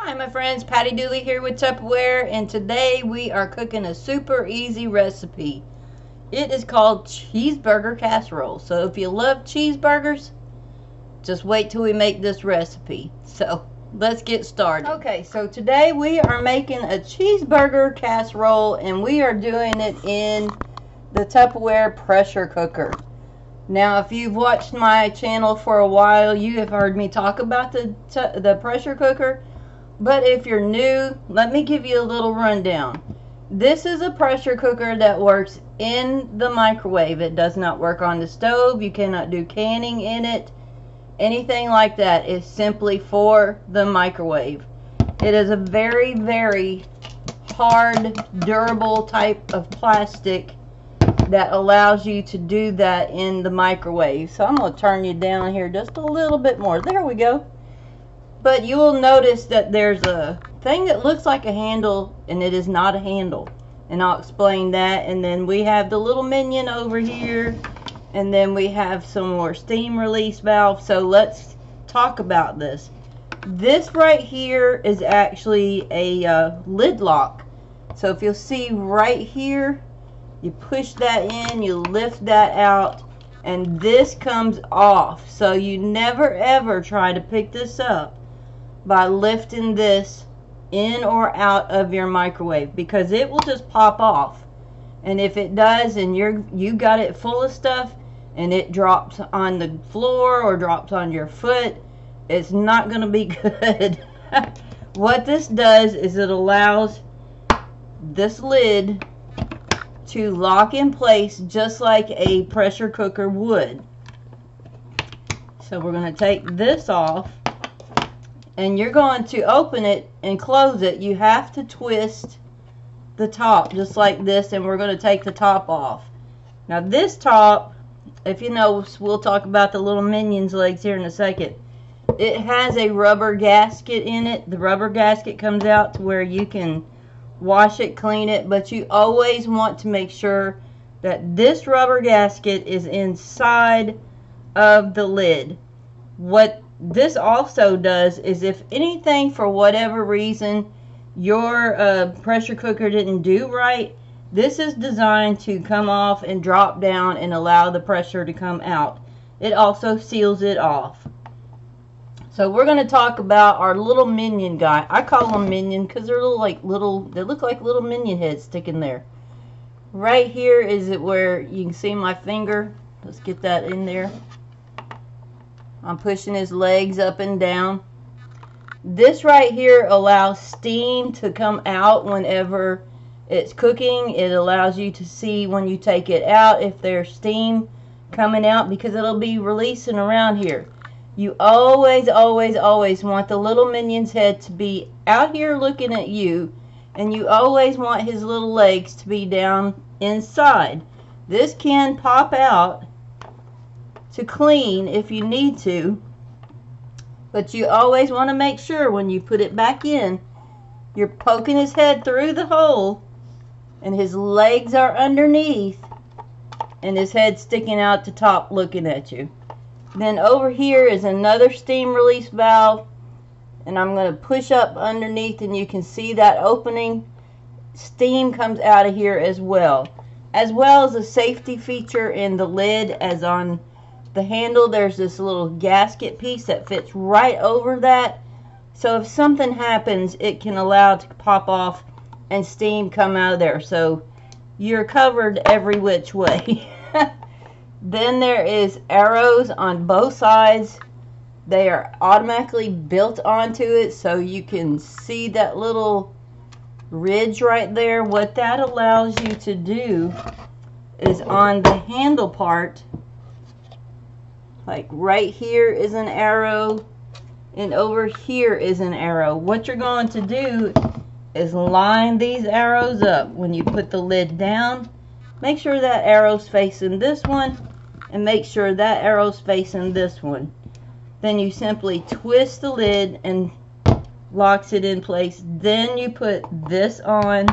Hi my friends, Patty Dooley here with Tupperware, and today we are cooking a super easy recipe. It is called Cheeseburger Casserole. So if you love cheeseburgers, just wait till we make this recipe. So let's get started. Okay, so today we are making a cheeseburger casserole, and we are doing it in the Tupperware Pressure Cooker. Now, if you've watched my channel for a while, you have heard me talk about the pressure cooker. But if you're new, let me give you a little rundown. This is a pressure cooker that works in the microwave. It does not work on the stove. You cannot do canning in it. Anything like that is simply for the microwave. It is a very, very hard, durable type of plastic that allows you to do that in the microwave. So I'm going to turn you down here just a little bit more. There we go. But you will notice that there's a thing that looks like a handle, and it is not a handle. And I'll explain that. And then we have the little minion over here. And then we have some more steam release valve. So let's talk about this. This right here is actually a lid lock. So if you'll see right here, you push that in, you lift that out, and this comes off. So you never ever try to pick this up by lifting this in or out of your microwave, because it will just pop off. And if it does, and you got it full of stuff and it drops on the floor or drops on your foot, it's not going to be good. What this does is it allows this lid to lock in place just like a pressure cooker would. So we're going to take this off, and you're going to open it and close it. You have to twist the top just like this, and we're going to take the top off. Now this top, if you know, we'll talk about the little minion's legs here in a second. It has a rubber gasket in it. The rubber gasket comes out to where you can wash it, clean it, but you always want to make sure that this rubber gasket is inside of the lid. What this also does is, if anything for whatever reason your pressure cooker didn't do right, this is designed to come off and drop down and allow the pressure to come out. It also seals it off. So we're going to talk about our little minion guy. I call them minion because they're they look like little minion heads sticking there. Right here is it where you can see my finger. Let's get that in there. I'm pushing his legs up and down. This right here allows steam to come out whenever it's cooking. It allows you to see when you take it out if there's steam coming out, because it'll be releasing around here. You always, always, always want the little minion's head to be out here looking at you, and you always want his little legs to be down inside. This can pop out to clean if you need to, but you always want to make sure when you put it back in, you're poking his head through the hole and his legs are underneath and his head sticking out the top looking at you. Then over here is another steam release valve, and I'm going to push up underneath, and you can see that opening. Steam comes out of here as well as a safety feature in the lid. As on the handle, there's this little gasket piece that fits right over that, so if something happens, it can allow it to pop off and steam come out of there, so you're covered every which way. Then there is arrows on both sides. They are automatically built onto it, so you can see that little ridge right there. What that allows you to do is on the handle part, like right here is an arrow, and over here is an arrow. What you're going to do is line these arrows up. When you put the lid down, make sure that arrow's facing this one, and make sure that arrow's facing this one. Then you simply twist the lid and locks it in place. Then you put this on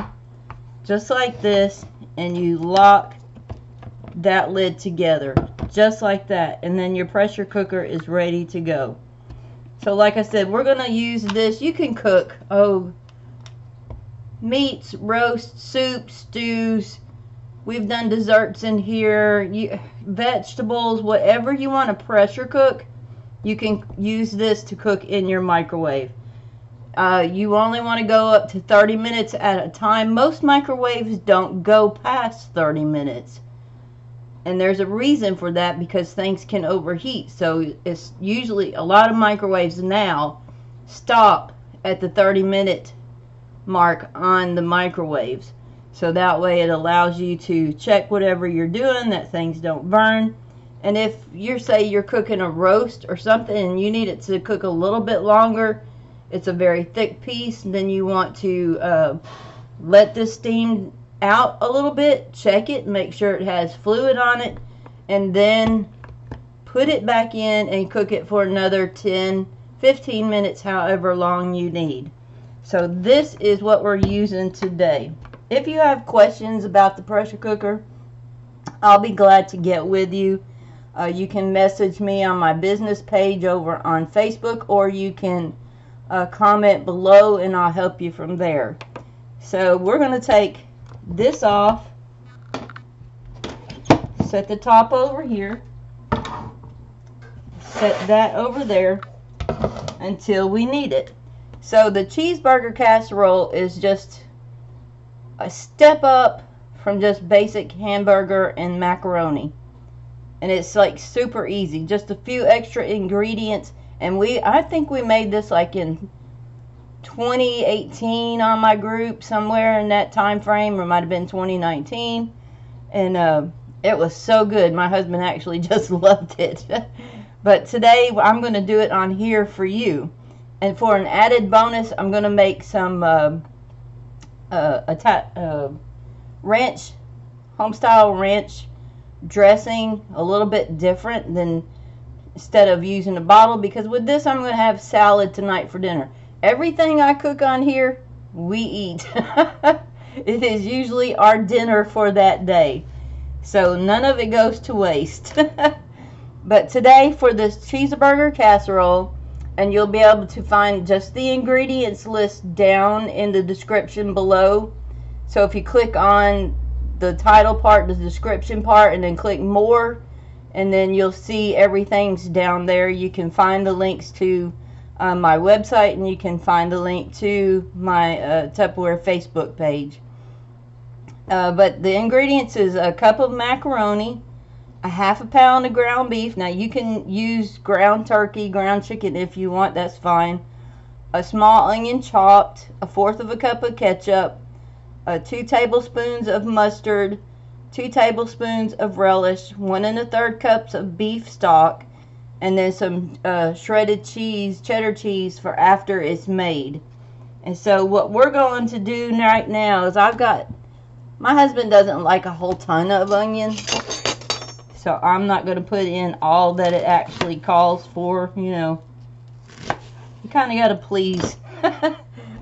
just like this, and you lock that lid together just like that, and then your pressure cooker is ready to go. So like I said, we're going to use this. You can cook, meats, roast, soups, stews. We've done desserts in here. Vegetables, whatever you want to pressure cook, you can use this to cook in your microwave. You only want to go up to 30 minutes at a time. Most microwaves don't go past 30 minutes. And there's a reason for that, because things can overheat. So it's usually, a lot of microwaves now stop at the 30-minute mark on the microwaves. So that way it allows you to check whatever you're doing, that things don't burn. And if you're cooking a roast or something and you need it to cook a little bit longer, it's a very thick piece, then you want to let this steam out a little bit, check it, make sure it has fluid on it, and then put it back in and cook it for another 10-15 minutes, however long you need. So this is what we're using today. If you have questions about the pressure cooker, I'll be glad to get with you. You can message me on my business page over on Facebook, or you can comment below and I'll help you from there. So we're going to take this off, set the top over here, set that over there until we need it. So the cheeseburger casserole is just a step up from just basic hamburger and macaroni, and it's like super easy, just a few extra ingredients. And I think we made this like in 2018 on my group, somewhere in that time frame, or it might have been 2019, and it was so good. My husband actually just loved it. But today I'm going to do it on here for you, and for an added bonus, I'm going to make some ranch, home-style ranch dressing, a little bit different than instead of using a bottle, because with this I'm going to have salad tonight for dinner. Everything I cook on here, we eat. It is usually our dinner for that day. So none of it goes to waste. But today for this cheeseburger casserole, and you'll be able to find just the ingredients list down in the description below. So if you click on the title part, the description part, and then click more, and then you'll see everything's down there. You can find the links to my website, and you can find the link to my Tupperware Facebook page. But the ingredients is a cup of macaroni, a ½ pound of ground beef. Now you can use ground turkey, ground chicken if you want, that's fine. A small onion chopped, 1/4 cup of ketchup, 2 tablespoons of mustard, 2 tablespoons of relish, 1 1/3 cups of beef stock, and then some shredded cheese, cheddar cheese, for after it's made. And so what we're going to do right now is my husband doesn't like a whole ton of onion, so I'm not going to put in all that it actually calls for. You know, you kind of got to please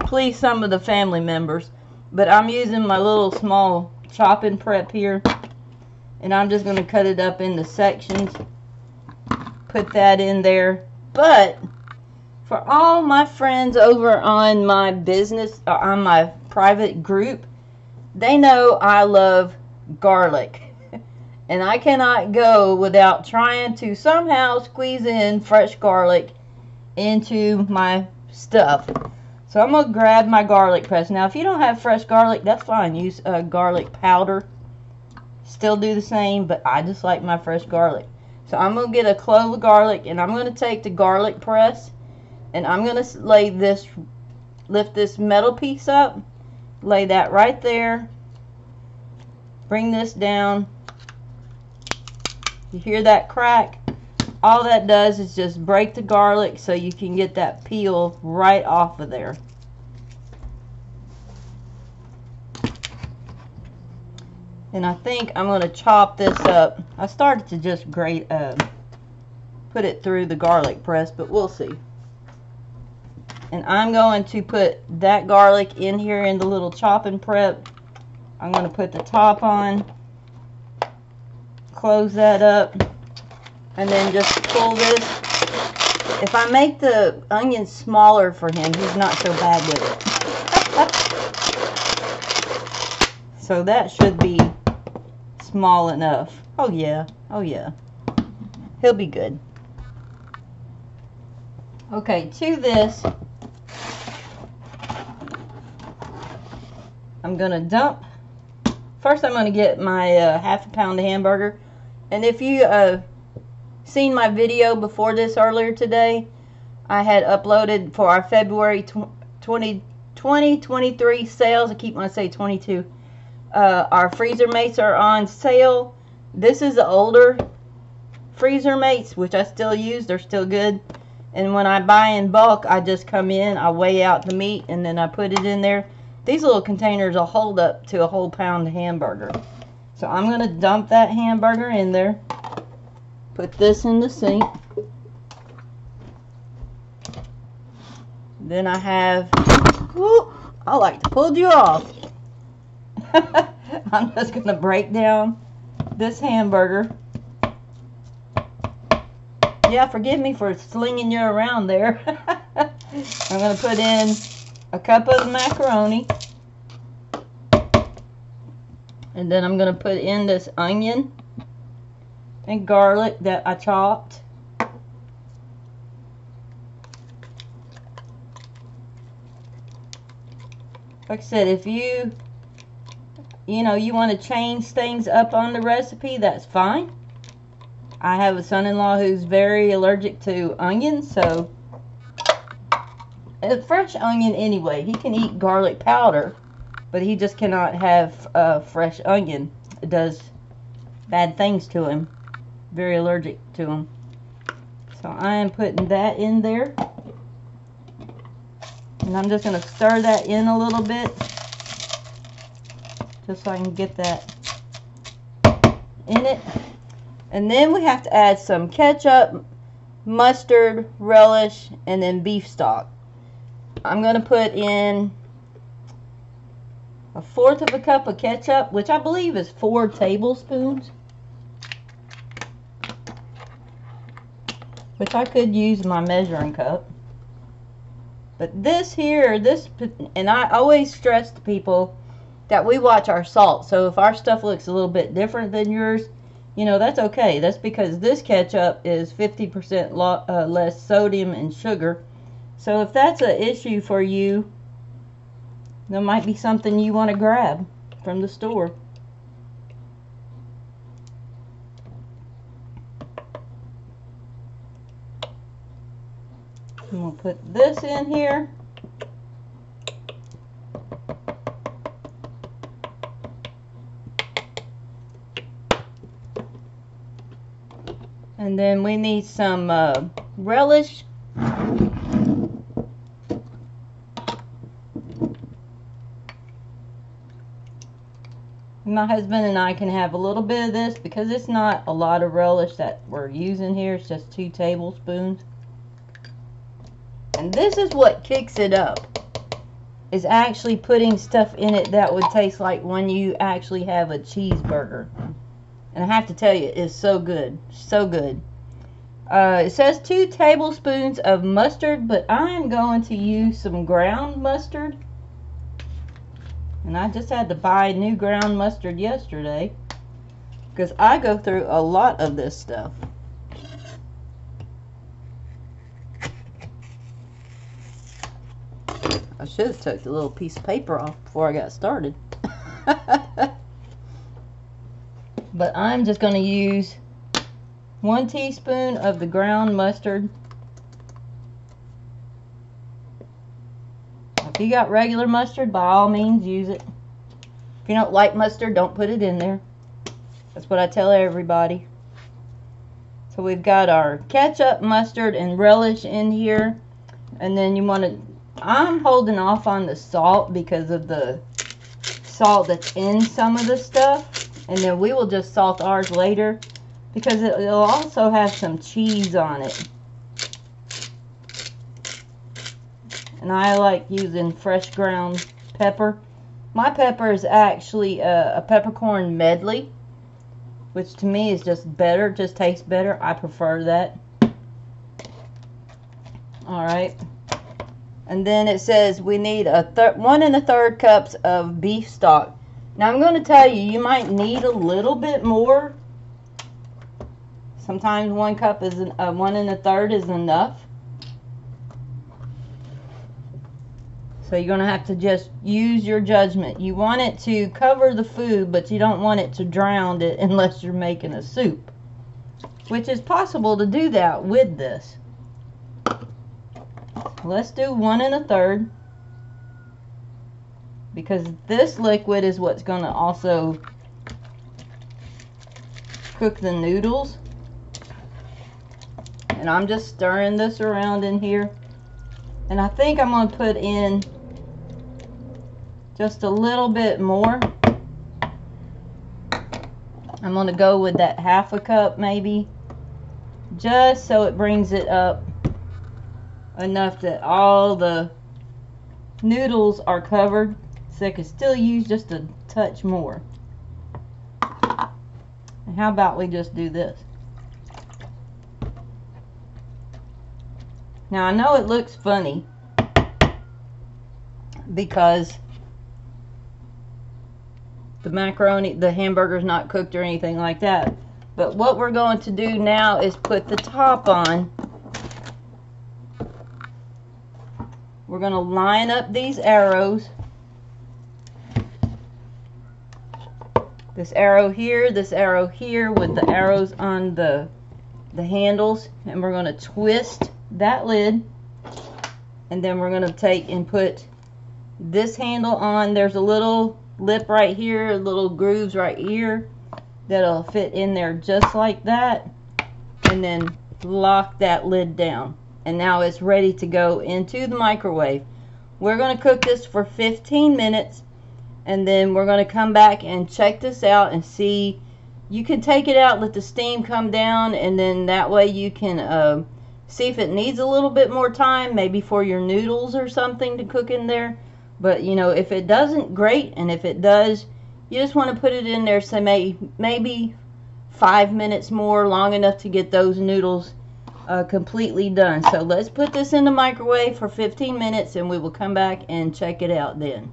please some of the family members. But I'm using my little small chopping prep here, and I'm just going to cut it up into sections, put that in there. But for all my friends over on my business, on my private group, they know I love garlic, and I cannot go without trying to somehow squeeze in fresh garlic into my stuff. So I'm going to grab my garlic press. Now if you don't have fresh garlic, that's fine. Use garlic powder. Still do the same, but I just like my fresh garlic. So I'm going to get a clove of garlic, and I'm going to take the garlic press, and I'm going to lift this metal piece up, lay that right there, bring this down. You hear that crack? All that does is just break the garlic so you can get that peel right off of there. And I think I'm going to chop this up. I started to just put it through the garlic press, but we'll see. And I'm going to put that garlic in here in the little chopping prep. I'm going to put the top on, close that up, and then just pull this If I make the onions smaller for him, he's not so bad with it. So that should be small enough. Oh yeah, oh yeah. He'll be good. Okay, to this, I'm gonna dump. First, I'm gonna get my half a pound of hamburger. And if you seen my video before this earlier today, I had uploaded for our February 2023 sales. I keep wanting to say 22. Our freezer mates are on sale. This is the older freezer mates, which I still use. They're still good. And when I buy in bulk, I just come in, I weigh out the meat, and then I put it in there. These little containers will hold up to a whole pound of hamburger. So I'm going to dump that hamburger in there. Put this in the sink. Then I have, whoop, I like to pull you off. I'm just going to break down this hamburger. Yeah, forgive me for slinging you around there. I'm going to put in a cup of the macaroni. And then I'm going to put in this onion and garlic that I chopped. Like I said, if you want to change things up on the recipe, that's fine. I have a son-in-law who's very allergic to onions, so a fresh onion anyway. He can eat garlic powder, but he just cannot have fresh onion. It does bad things to him. Very allergic to him. So I am putting that in there. And I'm just going to stir that in a little bit, just so I can get that in it. And then we have to add some ketchup, mustard, relish, and then beef stock. I'm going to put in 1/4 of a cup of ketchup, which I believe is 4 tablespoons. Which I could use my measuring cup. But this here, and I always stress to people that we watch our salt. So if our stuff looks a little bit different than yours, that's okay. That's because this ketchup is 50% less sodium and sugar. So if that's an issue for you, there might be something you want to grab from the store. I'm going to put this in here. And then we need some relish. My husband and I can have a little bit of this because it's not a lot of relish that we're using here. It's just 2 tablespoons. And this is what kicks it up, is actually putting stuff in it that would taste like when you actually have a cheeseburger. And I have to tell you, it's so good. So good. It says 2 tablespoons of mustard, but I'm going to use some ground mustard. And I just had to buy new ground mustard yesterday, because I go through a lot of this stuff. I should have took the little piece of paper off before I got started. But I'm just going to use 1 teaspoon of the ground mustard. If you got regular mustard, by all means use it. If you don't like mustard, don't put it in there. That's what I tell everybody. So we've got our ketchup, mustard, and relish in here. And then you want to, I'm holding off on the salt because of the salt that's in some of the stuff. And then we will just salt ours later, because it'll also have some cheese on it. And I like using fresh ground pepper. My pepper is actually a peppercorn medley, which to me is just better, just tastes better. I prefer that. All right. And then it says we need 1 1/3 cups of beef stock. Now I'm going to tell you, you might need a little bit more. Sometimes 1 cup is 1 1/3 is enough. So you're going to have to just use your judgment. You want it to cover the food, but you don't want it to drown it unless you're making a soup, which is possible to do that with this. Let's do 1 1/3, because this liquid is what's going to also cook the noodles. And I'm just stirring this around in here. And I think I'm going to put in just a little bit more. I'm going to go with that 1/2 cup maybe, just so it brings it up enough that all the noodles are covered, so I could still use just a touch more. And how about we just do this? Now I know it looks funny because the macaroni, the hamburger's not cooked or anything like that, but what we're going to do now is put the top on. We're going to line up these arrows. This arrow here with the arrows on the handles, and we're going to twist that lid, and then we're going to take and put this handle on. There's a little lip right here, little grooves right here that'll fit in there just like that, and then lock that lid down. And now it's ready to go into the microwave. We're going to cook this for 15 minutes, and then we're going to come back and check this out and see. You can take it out, let the steam come down, and then that way you can see if it needs a little bit more time, maybe for your noodles or something to cook in there. But you know, if it doesn't, great, and if it does, you just want to put it in there, say maybe 5 minutes more, long enough to get those noodles completely done. So let's put this in the microwave for 15 minutes, and we will come back and check it out then.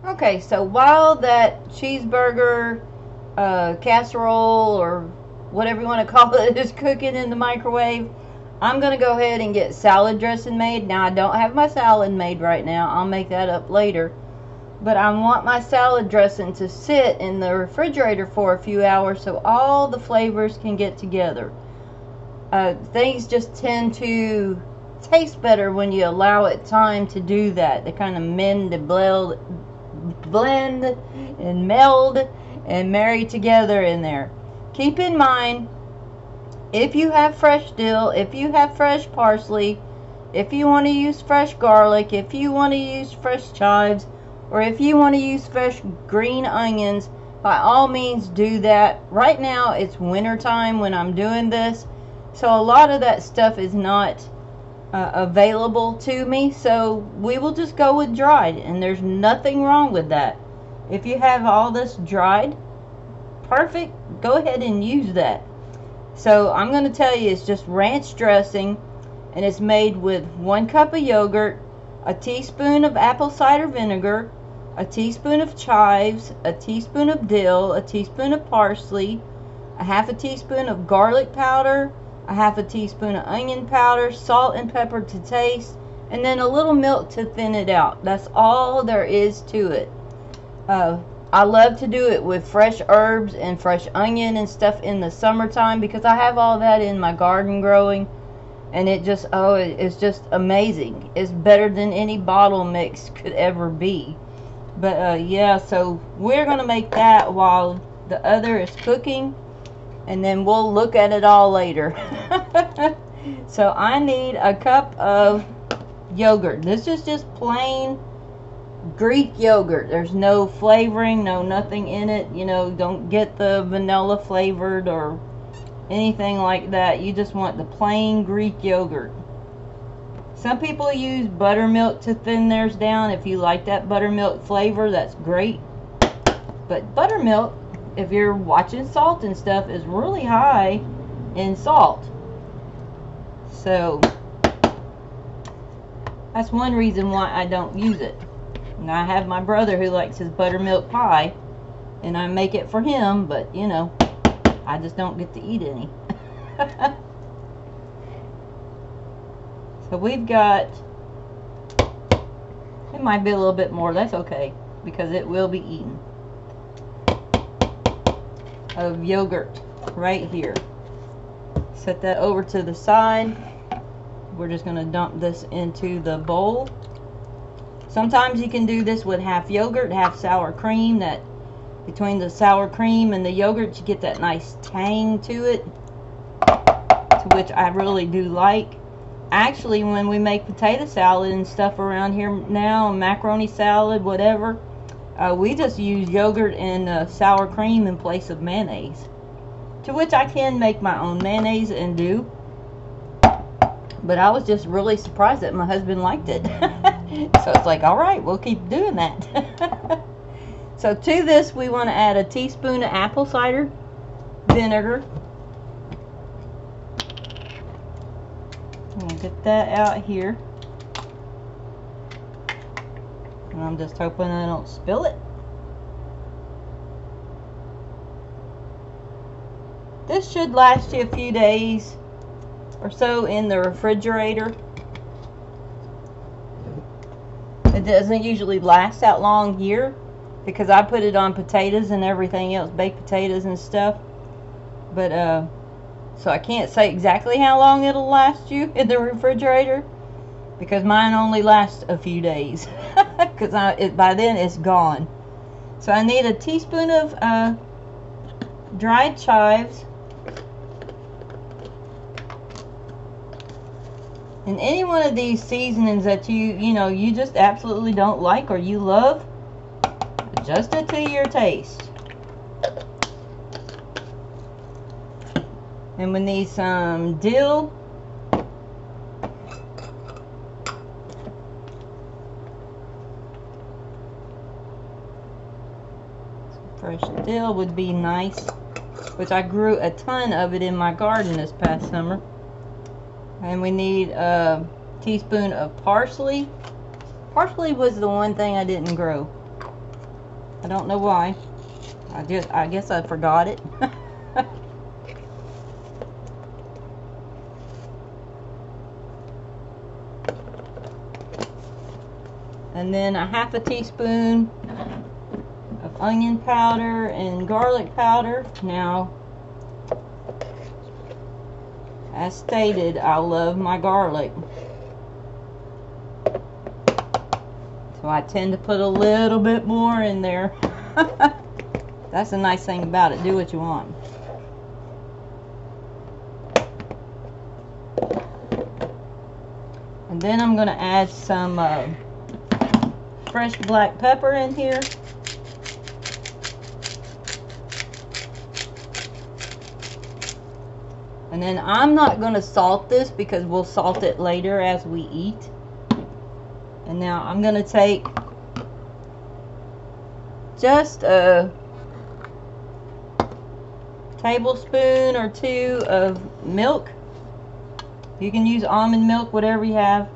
Okay, so while that cheeseburger casserole, or whatever you want to call it, is cooking in the microwave, I'm going to go ahead and get salad dressing made. Now, I don't have my salad made right now. I'll make that up later. But I want my salad dressing to sit in the refrigerator for a few hours so all the flavors can get together. Things just tend to taste better when you allow it time to do that. They kind of blend and meld and marry together in there. Keep in mind, if you have fresh dill, if you have fresh parsley, if you want to use fresh garlic, if you want to use fresh chives, or if you want to use fresh green onions, by all means do that. Right now it's winter time when I'm doing this, so a lot of that stuff is not available to me, so we will just go with dried, and there's nothing wrong with that. If you have all this dried, perfect, go ahead and use that. So I'm going to tell you, it's just ranch dressing, and it's made with 1 cup of yogurt, a teaspoon of apple cider vinegar, a teaspoon of chives, a teaspoon of dill, a teaspoon of parsley, a 1/2 teaspoon of garlic powder, a 1/2 teaspoon of onion powder, salt and pepper to taste, and then a little milk to thin it out. That's all there is to it. I love to do it with fresh herbs and fresh onion and stuff in the summertime, because I have all that in my garden growing, and it just, it's just amazing. It's better than any bottle mix could ever be. But yeah, so we're going to make that while the other is cooking, and then we'll look at it all later. So I need a cup of yogurt. This is just plain Greek yogurt. There's no flavoring, no nothing in it. You know, don't get the vanilla flavored or anything like that. You just want the plain Greek yogurt. Some people use buttermilk to thin theirs down. If you like that buttermilk flavor, that's great. But buttermilk, if you're watching salt and stuff, is really high in salt. So That's one reason why I don't use it. And I have my brother who likes his buttermilk pie, and I make it for him, but you know, I just don't get to eat any. So we've got, it might be a little bit more, that's okay, because it will be eaten, of yogurt right here. Set that over to the side. We're just going to dump this into the bowl. Sometimes you can do this with half yogurt, half sour cream. That between the sour cream and the yogurt, you get that nice tang to it, to which I really do like. Actually, when we make potato salad and stuff around here now, macaroni salad, whatever, we just use yogurt and sour cream in place of mayonnaise. To which I can make my own mayonnaise and do. But I was just really surprised that my husband liked it. So it's like, alright, we'll keep doing that. So to this, we want to add a teaspoon of apple cider vinegar. I'll get that out here. And I'm just hoping I don't spill it. This should last you a few days or so in the refrigerator. It doesn't usually last that long here because I put it on potatoes and everything else, baked potatoes and stuff. But so I can't say exactly how long it'll last you in the refrigerator because mine only lasts a few days because by then it's gone. So I need a teaspoon of dried chives. And any one of these seasonings that you just absolutely don't like or you love, adjust it to your taste. And we need some dill. Some fresh dill would be nice, which I grew a ton of it in my garden this past summer. And we need a teaspoon of parsley. Parsley was the one thing I didn't grow. I don't know why. I guess I forgot it. And then a half a teaspoon of onion powder and garlic powder. Now, as stated, I love my garlic. So I tend to put a little bit more in there. That's the nice thing about it. Do what you want. And then I'm going to add some fresh black pepper in here. And then I'm not going to salt this because we'll salt it later as we eat. And now I'm going to take just a tablespoon or two of milk. You can use almond milk, whatever you have.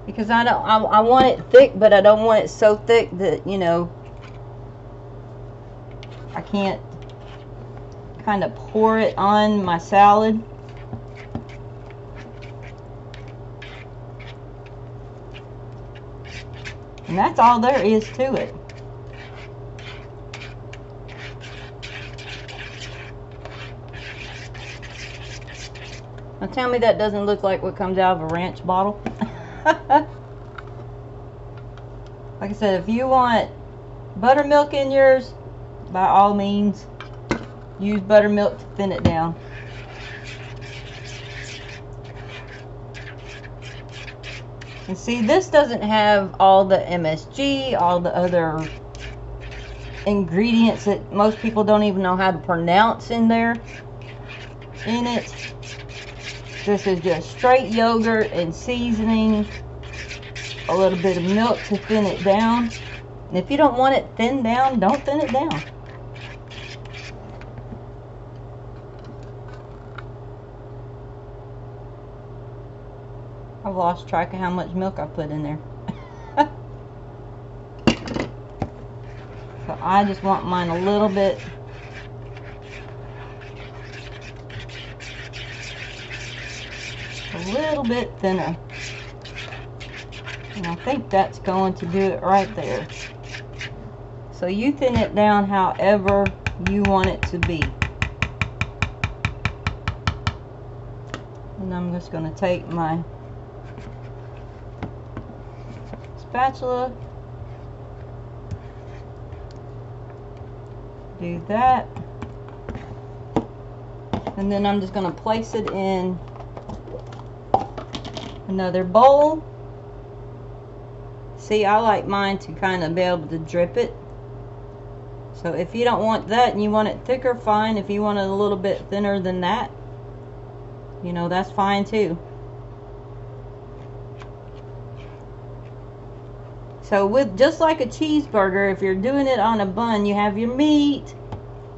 Because I want it thick, but I don't want it so thick that, you know, I can't kind of pour it on my salad. And that's all there is to it. Now tell me that doesn't look like what comes out of a ranch bottle. Like I said, if you want buttermilk in yours, by all means, use buttermilk to thin it down. And see, this doesn't have all the MSG, all the other ingredients that most people don't even know how to pronounce in there, in it. This is just straight yogurt and seasoning, a little bit of milk to thin it down. And if you don't want it thinned down, don't thin it down. I've lost track of how much milk I put in there. So I just want mine a little bit thinner. And I think that's going to do it right there. So you thin it down however you want it to be. And I'm just going to take my spatula, do that, and then I'm just going to place it in another bowl. See, I like mine to kind of be able to drip it. So if you don't want that and you want it thicker, fine. If you want it a little bit thinner than that, you know, that's fine too. So with just like a cheeseburger, if you're doing it on a bun, you have your meat,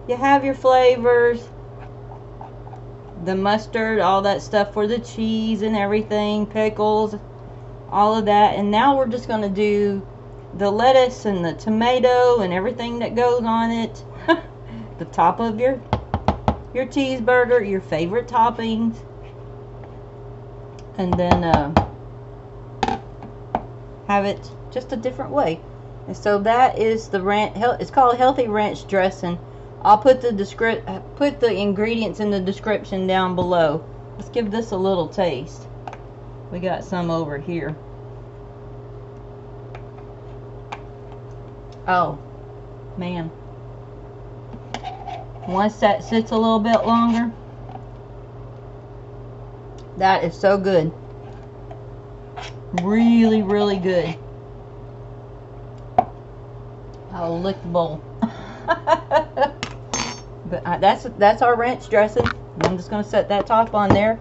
you have your flavors, the mustard, all that stuff for the cheese and everything, pickles, all of that. And now we're just going to do the lettuce and the tomato and everything that goes on it. The top of your cheeseburger, your favorite toppings. And then have it just a different way. And so that is the ranch. It's called healthy ranch dressing. I'll put the ingredients in the description down below. Let's give this a little taste. We got some over here. Oh man, once that sits a little bit longer, that is so good. Really, really good. I'll lick the bowl. But that's our ranch dressing. I'm just going to set that top on there.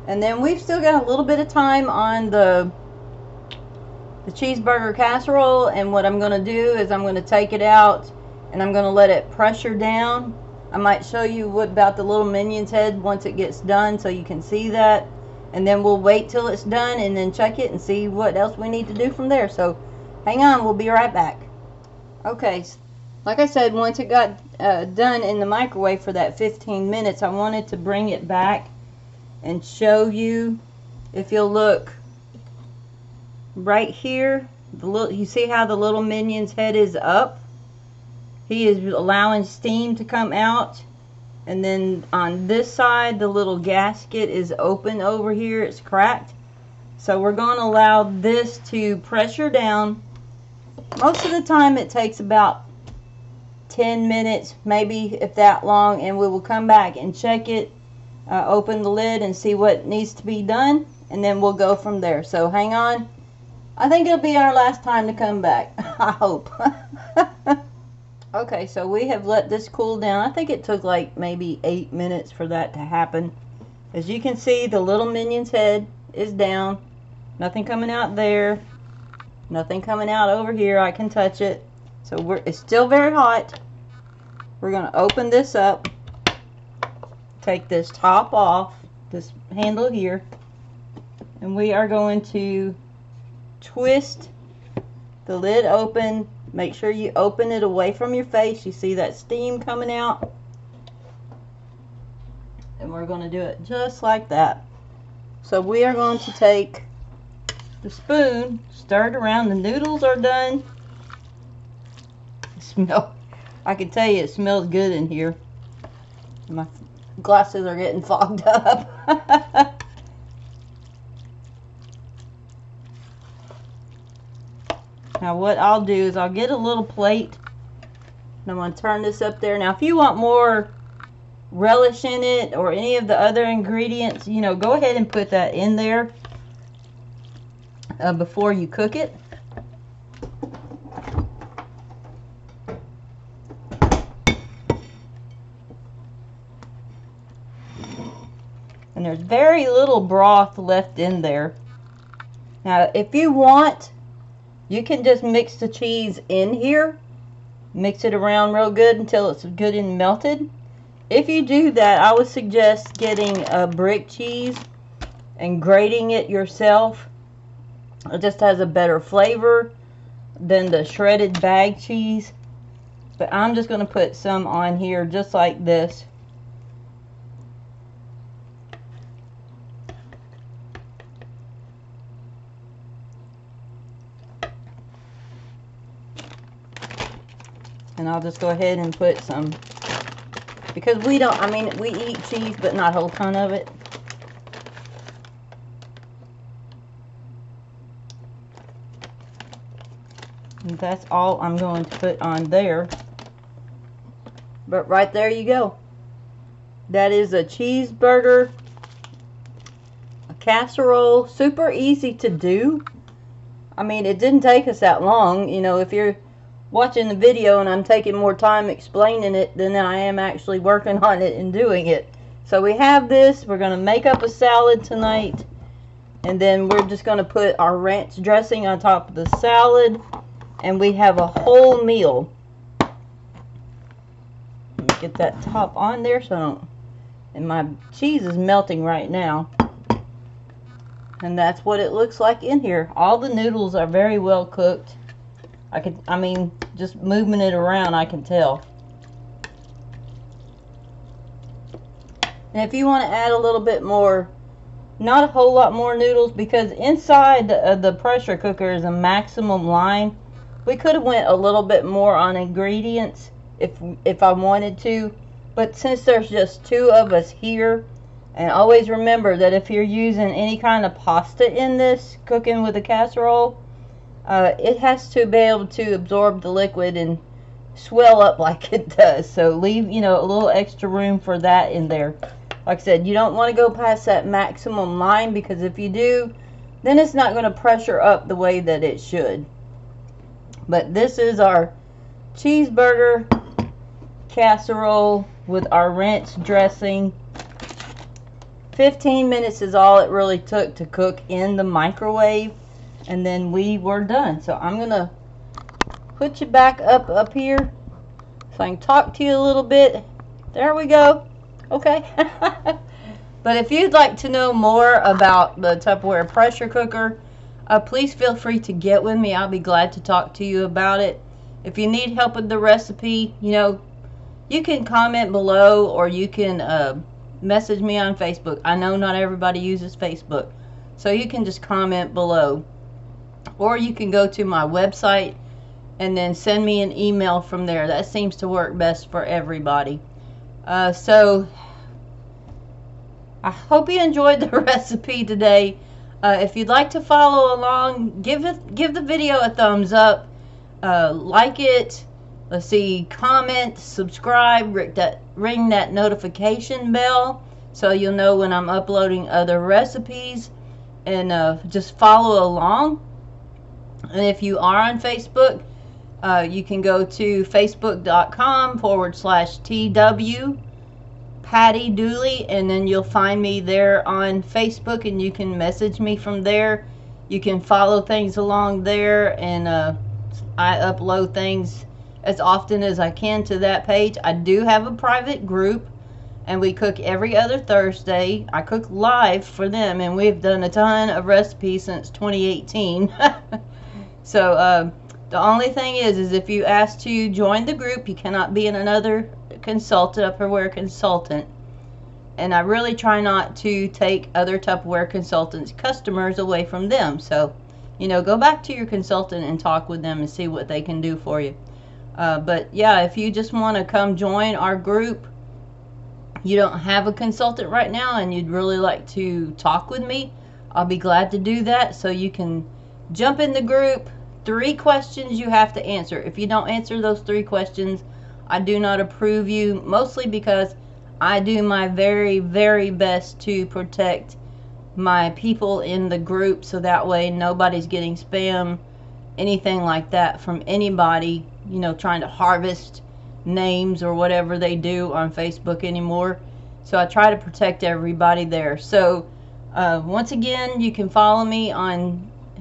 And then we've still got a little bit of time on the cheeseburger casserole. And what I'm going to do is I'm going to take it out and I'm going to let it pressure down. I might show you what about the little minion's head once it gets done so you can see that. And then we'll wait till it's done and then check it and see what else we need to do from there. So hang on, we'll be right back. Okay, like I said, once it got done in the microwave for that 15 minutes, I wanted to bring it back and show you. If you'll look right here, you see how the little minion's head is up? He is allowing steam to come out. And then on this side, the little gasket is open over here. It's cracked. So we're going to allow this to pressure down. Most of the time it takes about 10 minutes, maybe if that long, and we will come back and check it, open the lid and see what needs to be done, and then we'll go from there. So hang on. I think it'll be our last time to come back. I hope. Okay, so we have let this cool down. I think it took like maybe 8 minutes for that to happen. As you can see, the little minion's head is down. Nothing coming out there. Nothing coming out over here. I can touch it. So it's still very hot. We're going to open this up. Take this top off. This handle here. And we are going to twist the lid open. Make sure you open it away from your face. You see that steam coming out? And we're going to do it just like that. So we are going to take the spoon, stir it around. The noodles are done. I can tell you it smells good in here. My glasses are getting fogged up. Now what I'll do is I'll get a little plate and I'm going to turn this up there. Now if you want more relish in it or any of the other ingredients, you know, go ahead and put that in there before you cook it. And there's very little broth left in there. Now if you want, you can just mix the cheese in here. Mix it around real good until it's good and melted. If you do that, I would suggest getting a brick cheese and grating it yourself. It just has a better flavor than the shredded bag cheese. But I'm just going to put some on here just like this. And I'll just go ahead and put some, because we don't, I mean, we eat cheese, but not a whole ton of it. And that's all I'm going to put on there. But right there you go. That is a cheeseburger casserole. Super easy to do. I mean, it didn't take us that long. You know, if you're watching the video and I'm taking more time explaining it than I am actually working on it and doing it. So we have this. We're going to make up a salad tonight. And then we're just going to put our ranch dressing on top of the salad. And we have a whole meal. Let me get that top on there so I don't, and my cheese is melting right now. And that's what it looks like in here. All the noodles are very well cooked. I mean, just moving it around, I can tell. And if you want to add a little bit more, not a whole lot more noodles, because inside the pressure cooker is a maximum line. We could have went a little bit more on ingredients if I wanted to, but since there's just two of us here, and always remember that if you're using any kind of pasta in this, cooking with a casserole, it has to be able to absorb the liquid and swell up like it does. So leave, you know, a little extra room for that in there. Like I said, you don't want to go past that maximum line, because if you do, then it's not going to pressure up the way that it should. But this is our cheeseburger casserole with our ranch dressing. 15 minutes is all it really took to cook in the microwave. And then we were done. So I'm going to put you back up here so I can talk to you a little bit. There we go. Okay. But if you'd like to know more about the Tupperware pressure cooker, please feel free to get with me. I'll be glad to talk to you about it. If you need help with the recipe, you know, you can comment below, or you can message me on Facebook. I know not everybody uses Facebook, so you can just comment below. Or you can go to my website and then send me an email from there. That seems to work best for everybody. So I hope you enjoyed the recipe today. If you'd like to follow along, give the video a thumbs up, like it, let's see, comment, subscribe, ring that notification bell so you'll know when I'm uploading other recipes, and just follow along. And if you are on Facebook, you can go to facebook.com/TW Patty Dooley, and then you'll find me there on Facebook, and you can message me from there. You can follow things along there, and I upload things as often as I can to that page. I do have a private group, and we cook every other Thursday. I cook live for them, and we've done a ton of recipes since 2018. So the only thing is if you ask to join the group, you cannot be another Tupperware consultant. And I really try not to take other Tupperware consultants' customers away from them. So, you know, go back to your consultant and talk with them and see what they can do for you. But yeah, if you just want to come join our group, you don't have a consultant right now and you'd really like to talk with me, I'll be glad to do that. So you can jump in the group. 3 questions you have to answer. If you don't answer those 3 questions, I do not approve you, mostly because I do my very, very best to protect my people in the group, so that way nobody's getting spam, anything like that from anybody, you know, trying to harvest names or whatever they do on Facebook anymore. So I try to protect everybody there. So once again, you can follow me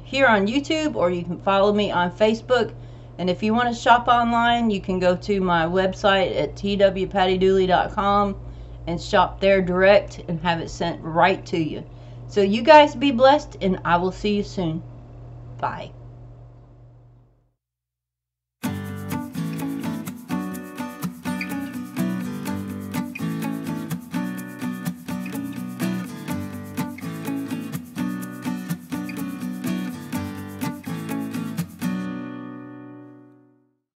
here on YouTube, or you can follow me on Facebook. And if you want to shop online, you can go to my website at twpattydooley.com and shop there direct and have it sent right to you. So you guys be blessed, and I will see you soon. Bye.